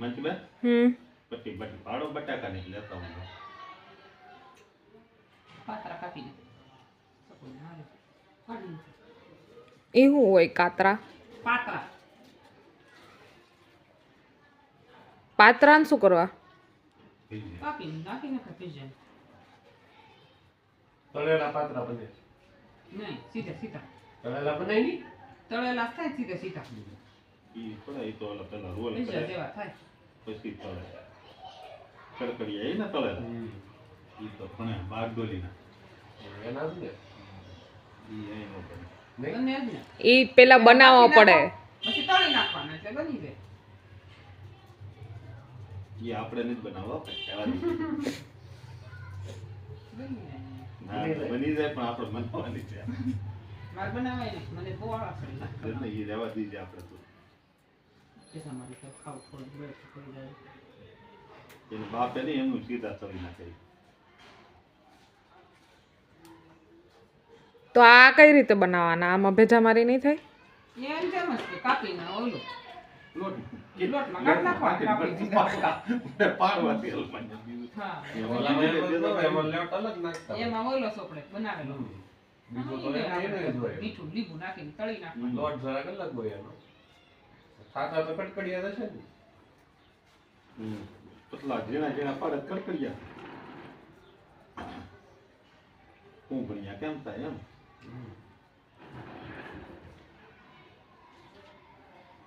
મંચબે પછી પાડો બટાકા ને લેતા હું પાતરા કાપી દે એવું હોય કાતરા પાતરા પાતરાને શું કરવા કાપીને નાખીને કાપી જાય તળેલા પાતરા બને નહીં સીધા સીધા તળેલા બનાવી ની તળેલા થાય સીધા સીધા ઈ થોડા ઈ તો ઓલા પેલા રોલ બીજા કરે જેવા થાય પછી તળે કડકડી આવી ને તળે ઈ તો પણ બારડોલીના એના જ ને ઈ અહીં નો બને બને જ ને એ પેલા બનાવવા પડે પછી તળી નાખવાના એટલે બની જાય ઈ આપણે નથી બનાવવા કહેવા બની જાય ના બની જાય પણ આપણે બનાવવાની છે મારે બનાવાય ને મને બહુ આળસ પડી એટલે ઈ રહેવા દીજે આપણે તો કે તમારે તો ખાવું થોડું બ્રેક કરી જાય એને બાપે નહીં એમનું સીધા તળી નાખે તો આ કઈ રીતે બનાવવાના આમાં ભેજા મારી નહીં થાય એમ જેમ જ કે કાપીને ઓલું લોટ લોટમાં કાઢી નાખવાનું કાપી પાડવા તેલમાં હા એમાં લેટ અલગ નાખતા એમાં ઓલો સોપડે બનાવેલો બીજો તો એને જ હોય મીઠું લીંબુ નાખીને તળી નાખવાનું લોટ જરાક અલગ હોય એનો સાદા તો કડકડિયા હશે ને પતલા ઝીણા ઝીણા પાડે કડકડિયા હું ભણ્યા કેમ થાય એમ